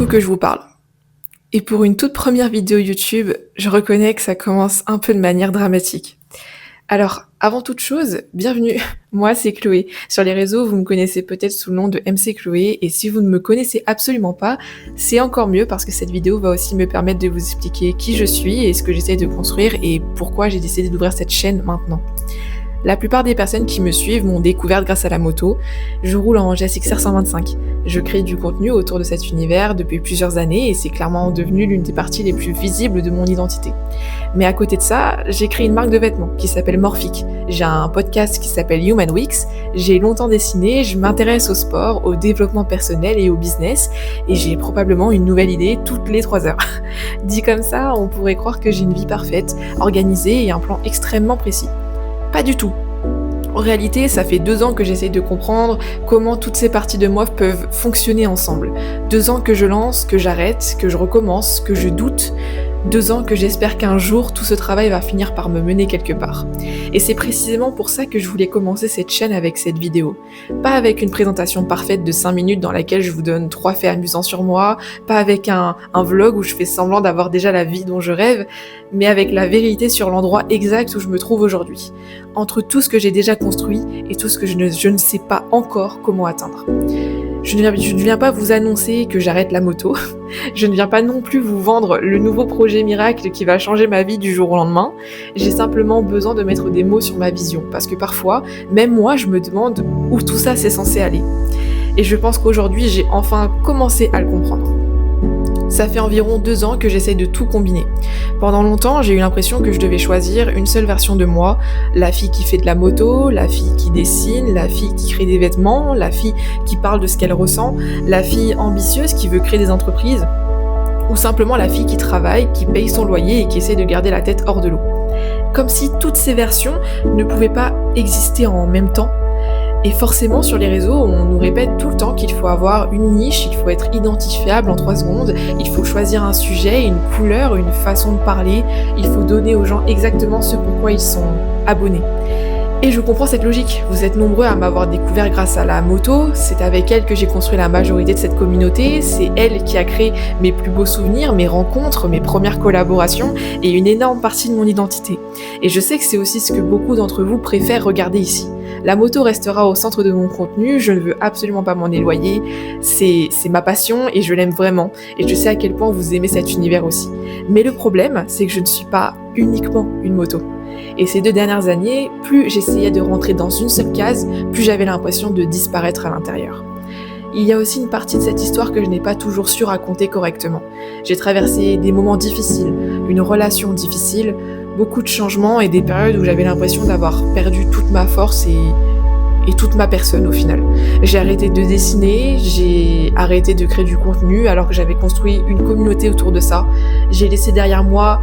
faut que je vous parle. Et pour une toute première vidéo YouTube, je reconnais que ça commence un peu de manière dramatique. Alors, avant toute chose, bienvenue. Moi, c'est Chloé. Sur les réseaux, vous me connaissez peut-être sous le nom de MC Chloé, et si vous ne me connaissez absolument pas, c'est encore mieux parce que cette vidéo va aussi me permettre de vous expliquer qui je suis et ce que j'essaie de construire et pourquoi j'ai décidé d'ouvrir cette chaîne maintenant. La plupart des personnes qui me suivent m'ont découverte grâce à la moto. Je roule en GSX-R 125. Je crée du contenu autour de cet univers depuis plusieurs années et c'est clairement devenu l'une des parties les plus visibles de mon identité. Mais à côté de ça, j'ai créé une marque de vêtements qui s'appelle Morphic. J'ai un podcast qui s'appelle Human Weeks. J'ai longtemps dessiné, je m'intéresse au sport, au développement personnel et au business et j'ai probablement une nouvelle idée toutes les 3 heures. Dit comme ça, on pourrait croire que j'ai une vie parfaite, organisée et un plan extrêmement précis. Pas du tout. En réalité, ça fait 2 ans que j'essaye de comprendre comment toutes ces parties de moi peuvent fonctionner ensemble. 2 ans que je lance, que j'arrête, que je recommence, que je doute. 2 ans que j'espère qu'un jour, tout ce travail va finir par me mener quelque part. Et c'est précisément pour ça que je voulais commencer cette chaîne avec cette vidéo. Pas avec une présentation parfaite de 5 minutes dans laquelle je vous donne 3 faits amusants sur moi, pas avec un vlog où je fais semblant d'avoir déjà la vie dont je rêve, mais avec la vérité sur l'endroit exact où je me trouve aujourd'hui. Entre tout ce que j'ai déjà construit et tout ce que je ne sais pas encore comment atteindre. Je ne viens pas vous annoncer que j'arrête la moto. Je ne viens pas non plus vous vendre le nouveau projet miracle qui va changer ma vie du jour au lendemain. J'ai simplement besoin de mettre des mots sur ma vision. Parce que parfois, même moi, je me demande où tout ça c'est censé aller. Et je pense qu'aujourd'hui, j'ai enfin commencé à le comprendre. Ça fait environ 2 ans que j'essaye de tout combiner. Pendant longtemps, j'ai eu l'impression que je devais choisir une seule version de moi, la fille qui fait de la moto, la fille qui dessine, la fille qui crée des vêtements, la fille qui parle de ce qu'elle ressent, la fille ambitieuse qui veut créer des entreprises, ou simplement la fille qui travaille, qui paye son loyer et qui essaie de garder la tête hors de l'eau. Comme si toutes ces versions ne pouvaient pas exister en même temps. Et forcément, sur les réseaux, on nous répète tout le temps qu'il faut avoir une niche, il faut être identifiable en 3 secondes, il faut choisir un sujet, une couleur, une façon de parler, il faut donner aux gens exactement ce pourquoi ils sont abonnés. Et je comprends cette logique. Vous êtes nombreux à m'avoir découvert grâce à la moto, c'est avec elle que j'ai construit la majorité de cette communauté, c'est elle qui a créé mes plus beaux souvenirs, mes rencontres, mes premières collaborations et une énorme partie de mon identité. Et je sais que c'est aussi ce que beaucoup d'entre vous préfèrent regarder ici. La moto restera au centre de mon contenu, je ne veux absolument pas m'en éloigner, c'est ma passion et je l'aime vraiment, et je sais à quel point vous aimez cet univers aussi. Mais le problème, c'est que je ne suis pas uniquement une moto. Et ces 2 dernières années, plus j'essayais de rentrer dans une seule case, plus j'avais l'impression de disparaître à l'intérieur. Il y a aussi une partie de cette histoire que je n'ai pas toujours su raconter correctement. J'ai traversé des moments difficiles, une relation difficile, beaucoup de changements et des périodes où j'avais l'impression d'avoir perdu toute ma force et toute ma personne au final. J'ai arrêté de dessiner, j'ai arrêté de créer du contenu alors que j'avais construit une communauté autour de ça. J'ai laissé derrière moi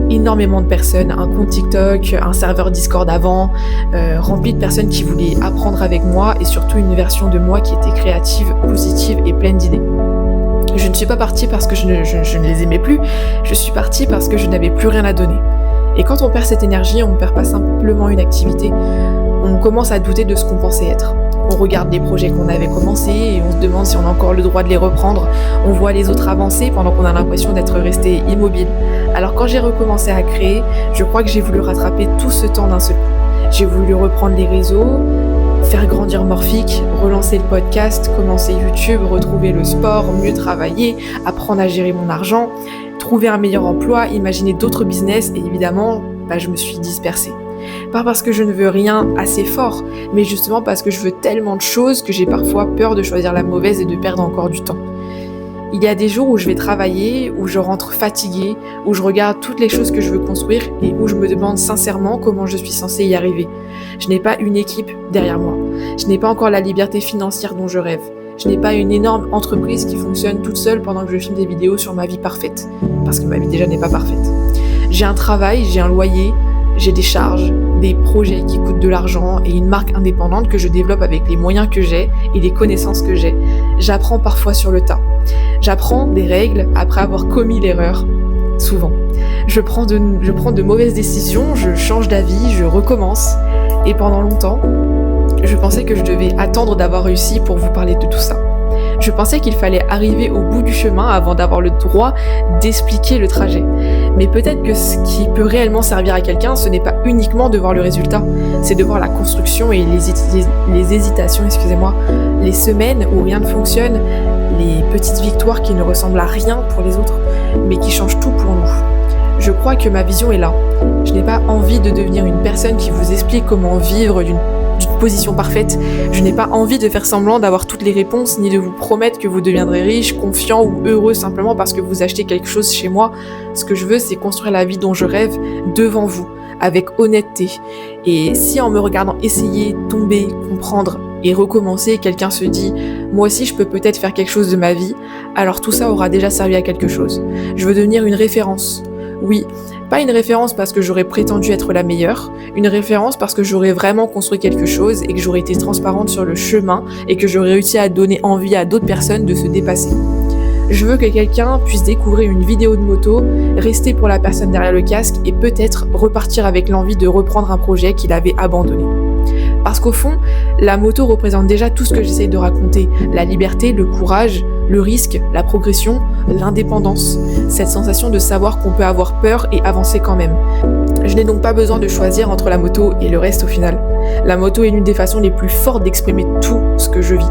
énormément de personnes, un compte TikTok, un serveur Discord avant, rempli de personnes qui voulaient apprendre avec moi et surtout une version de moi qui était créative, positive et pleine d'idées. Je ne suis pas partie parce que je ne les aimais plus, je suis partie parce que je n'avais plus rien à donner. Et quand on perd cette énergie, on ne perd pas simplement une activité, on commence à douter de ce qu'on pensait être. On regarde les projets qu'on avait commencés et on se demande si on a encore le droit de les reprendre. On voit les autres avancer pendant qu'on a l'impression d'être resté immobile. Alors quand j'ai recommencé à créer, je crois que j'ai voulu rattraper tout ce temps d'un seul coup. J'ai voulu reprendre les réseaux, faire grandir Morphic, relancer le podcast, commencer YouTube, retrouver le sport, mieux travailler, apprendre à gérer mon argent, trouver un meilleur emploi, imaginer d'autres business et évidemment, je me suis dispersée. Pas parce que je ne veux rien assez fort, mais justement parce que je veux tellement de choses que j'ai parfois peur de choisir la mauvaise et de perdre encore du temps. Il y a des jours où je vais travailler, où je rentre fatiguée, où je regarde toutes les choses que je veux construire et où je me demande sincèrement comment je suis censée y arriver. Je n'ai pas une équipe derrière moi. Je n'ai pas encore la liberté financière dont je rêve. Je n'ai pas une énorme entreprise qui fonctionne toute seule pendant que je filme des vidéos sur ma vie parfaite. Parce que ma vie déjà n'est pas parfaite. J'ai un travail, j'ai un loyer, j'ai des charges, des projets qui coûtent de l'argent et une marque indépendante que je développe avec les moyens que j'ai et les connaissances que j'ai. J'apprends parfois sur le tas. J'apprends des règles après avoir commis l'erreur, souvent. Je prends de mauvaises décisions, je change d'avis, je recommence. Et pendant longtemps, je pensais que je devais attendre d'avoir réussi pour vous parler de tout ça. Je Je pensais qu'il fallait arriver au bout du chemin avant d'avoir le droit d'expliquer le trajet. Mais peut-être que ce qui peut réellement servir à quelqu'un, ce n'est pas uniquement de voir le résultat, c'est de voir la construction et les hésitations, les semaines où rien ne fonctionne, les petites victoires qui ne ressemblent à rien pour les autres, mais qui changent tout pour nous. Je crois que ma vision est là. Je n'ai pas envie de devenir une personne qui vous explique comment vivre d'une position parfaite. Je n'ai pas envie de faire semblant d'avoir toutes les réponses, ni de vous promettre que vous deviendrez riche, confiant ou heureux simplement parce que vous achetez quelque chose chez moi. Ce que je veux, c'est construire la vie dont je rêve devant vous, avec honnêteté. Et si en me regardant essayer, tomber, comprendre et recommencer, quelqu'un se dit « moi aussi je peux peut-être faire quelque chose de ma vie », alors tout ça aura déjà servi à quelque chose. Je veux devenir une référence. Oui, pas une référence parce que j'aurais prétendu être la meilleure, une référence parce que j'aurais vraiment construit quelque chose et que j'aurais été transparente sur le chemin et que j'aurais réussi à donner envie à d'autres personnes de se dépasser. Je veux que quelqu'un puisse découvrir une vidéo de moto, rester pour la personne derrière le casque et peut-être repartir avec l'envie de reprendre un projet qu'il avait abandonné. Parce qu'au fond, la moto représente déjà tout ce que j'essaye de raconter. La liberté, le courage, le risque, la progression, l'indépendance. Cette sensation de savoir qu'on peut avoir peur et avancer quand même. Je n'ai donc pas besoin de choisir entre la moto et le reste au final. La moto est l'une des façons les plus fortes d'exprimer tout ce que je vis.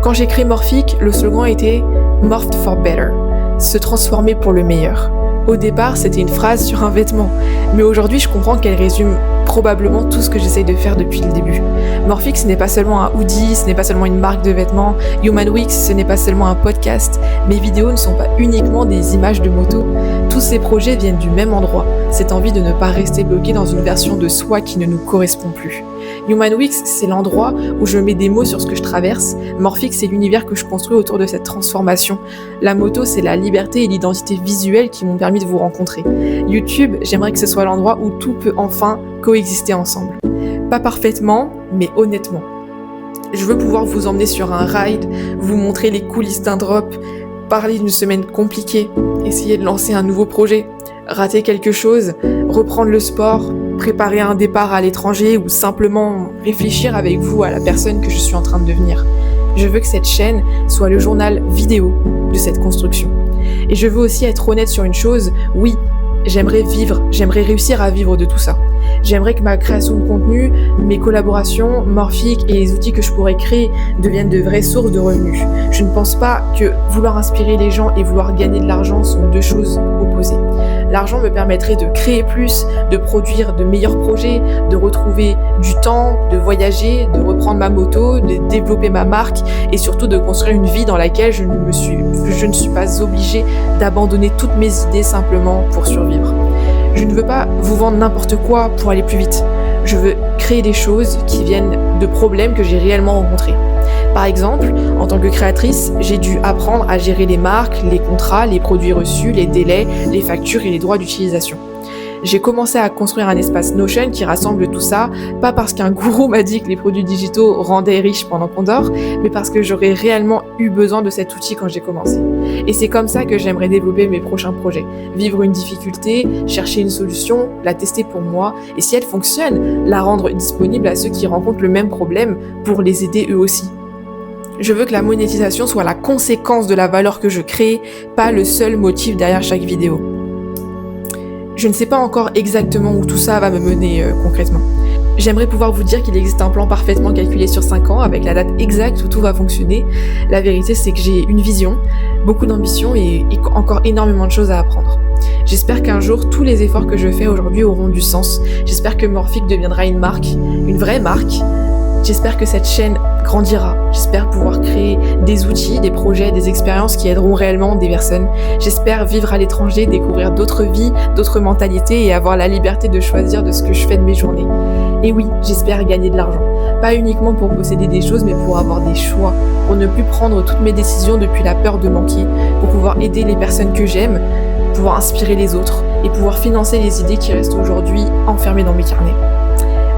Quand j'ai créé Morphic, le slogan était « Morphed for better », se transformer pour le meilleur. Au départ, c'était une phrase sur un vêtement, mais aujourd'hui, je comprends qu'elle résume probablement tout ce que j'essaye de faire depuis le début. Morphic, ce n'est pas seulement un hoodie, ce n'est pas seulement une marque de vêtements. Human Weeks, ce n'est pas seulement un podcast. Mes vidéos ne sont pas uniquement des images de moto. Tous ces projets viennent du même endroit, cette envie de ne pas rester bloqué dans une version de soi qui ne nous correspond plus. Human Weeks, c'est l'endroit où je mets des mots sur ce que je traverse. Morphic, c'est l'univers que je construis autour de cette transformation. La moto, c'est la liberté et l'identité visuelle qui m'ont permis de vous rencontrer. YouTube, j'aimerais que ce soit l'endroit où tout peut enfin coexister ensemble. Pas parfaitement, mais honnêtement. Je veux pouvoir vous emmener sur un ride, vous montrer les coulisses d'un drop, parler d'une semaine compliquée, essayer de lancer un nouveau projet, rater quelque chose, reprendre le sport, préparer un départ à l'étranger ou simplement réfléchir avec vous à la personne que je suis en train de devenir. Je veux que cette chaîne soit le journal vidéo de cette construction. Et je veux aussi être honnête sur une chose, oui, j'aimerais réussir à vivre de tout ça. J'aimerais que ma création de contenu, mes collaborations, Morphic et les outils que je pourrais créer deviennent de vraies sources de revenus. Je ne pense pas que vouloir inspirer les gens et vouloir gagner de l'argent sont deux choses opposées. L'argent me permettrait de créer plus, de produire de meilleurs projets, de retrouver du temps, de voyager, de reprendre ma moto, de développer ma marque et surtout de construire une vie dans laquelle je ne suis pas obligée d'abandonner toutes mes idées simplement pour survivre. Je ne veux pas vous vendre n'importe quoi pour aller plus vite. Je veux créer des choses qui viennent de problèmes que j'ai réellement rencontrés. Par exemple, en tant que créatrice, j'ai dû apprendre à gérer les marques, les contrats, les produits reçus, les délais, les factures et les droits d'utilisation. J'ai commencé à construire un espace Notion qui rassemble tout ça, pas parce qu'un gourou m'a dit que les produits digitaux rendaient riches pendant qu'on dort, mais parce que j'aurais réellement eu besoin de cet outil quand j'ai commencé. Et c'est comme ça que j'aimerais développer mes prochains projets. Vivre une difficulté, chercher une solution, la tester pour moi, et si elle fonctionne, la rendre disponible à ceux qui rencontrent le même problème pour les aider eux aussi. Je veux que la monétisation soit la conséquence de la valeur que je crée, pas le seul motif derrière chaque vidéo. Je ne sais pas encore exactement où tout ça va me mener concrètement. J'aimerais pouvoir vous dire qu'il existe un plan parfaitement calculé sur 5 ans, avec la date exacte où tout va fonctionner. La vérité, c'est que j'ai une vision, beaucoup d'ambition et encore énormément de choses à apprendre. J'espère qu'un jour, tous les efforts que je fais aujourd'hui auront du sens. J'espère que Morphic deviendra une marque, une vraie marque. J'espère que cette chaîne grandira. J'espère pouvoir créer des outils, des projets, des expériences qui aideront réellement des personnes. J'espère vivre à l'étranger, découvrir d'autres vies, d'autres mentalités et avoir la liberté de choisir de ce que je fais de mes journées. Et oui, j'espère gagner de l'argent. Pas uniquement pour posséder des choses, mais pour avoir des choix, pour ne plus prendre toutes mes décisions depuis la peur de manquer, pour pouvoir aider les personnes que j'aime, pouvoir inspirer les autres et pouvoir financer les idées qui restent aujourd'hui enfermées dans mes carnets.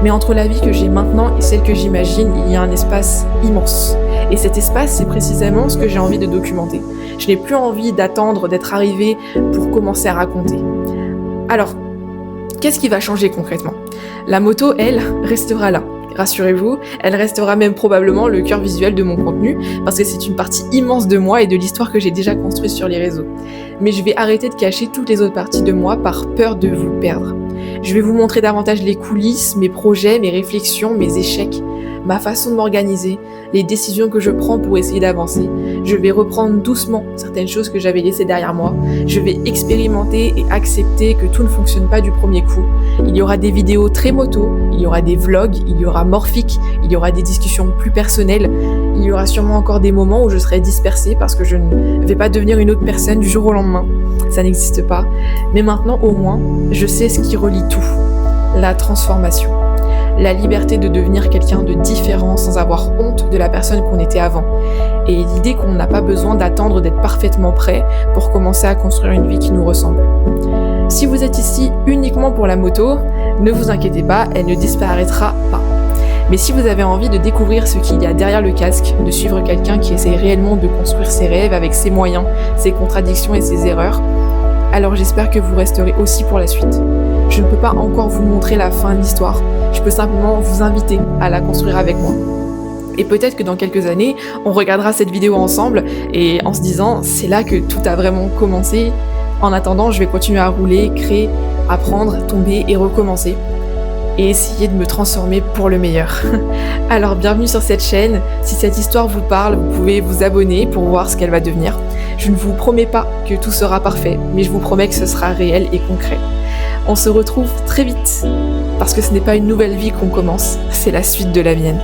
Mais entre la vie que j'ai maintenant et celle que j'imagine, il y a un espace immense. Et cet espace, c'est précisément ce que j'ai envie de documenter. Je n'ai plus envie d'attendre d'être arrivée pour commencer à raconter. Alors, qu'est-ce qui va changer concrètement ? La moto, elle, restera là. Rassurez-vous, elle restera même probablement le cœur visuel de mon contenu, parce que c'est une partie immense de moi et de l'histoire que j'ai déjà construite sur les réseaux. Mais je vais arrêter de cacher toutes les autres parties de moi par peur de vous perdre. Je vais vous montrer davantage les coulisses, mes projets, mes réflexions, mes échecs, ma façon de m'organiser, les décisions que je prends pour essayer d'avancer. Je vais reprendre doucement certaines choses que j'avais laissées derrière moi. Je vais expérimenter et accepter que tout ne fonctionne pas du premier coup. Il y aura des vidéos très moto, il y aura des vlogs, il y aura Morphic, il y aura des discussions plus personnelles. Il y aura sûrement encore des moments où je serai dispersée parce que je ne vais pas devenir une autre personne du jour au lendemain. Ça n'existe pas. Mais maintenant, au moins, je sais ce qui relie tout. La transformation. La liberté de devenir quelqu'un de différent sans avoir honte de la personne qu'on était avant. Et l'idée qu'on n'a pas besoin d'attendre d'être parfaitement prêt pour commencer à construire une vie qui nous ressemble. Si vous êtes ici uniquement pour la moto, ne vous inquiétez pas, elle ne disparaîtra pas. Mais si vous avez envie de découvrir ce qu'il y a derrière le casque, de suivre quelqu'un qui essaie réellement de construire ses rêves avec ses moyens, ses contradictions et ses erreurs, alors j'espère que vous resterez aussi pour la suite. Je ne peux pas encore vous montrer la fin de l'histoire, je peux simplement vous inviter à la construire avec moi. Et peut-être que dans quelques années, on regardera cette vidéo ensemble et en se disant « c'est là que tout a vraiment commencé ». En attendant, je vais continuer à rouler, créer, apprendre, tomber et recommencer. Et essayer de me transformer pour le meilleur. Alors bienvenue sur cette chaîne, si cette histoire vous parle, vous pouvez vous abonner pour voir ce qu'elle va devenir. Je ne vous promets pas que tout sera parfait, mais je vous promets que ce sera réel et concret. On se retrouve très vite, parce que ce n'est pas une nouvelle vie qu'on commence, c'est la suite de la mienne.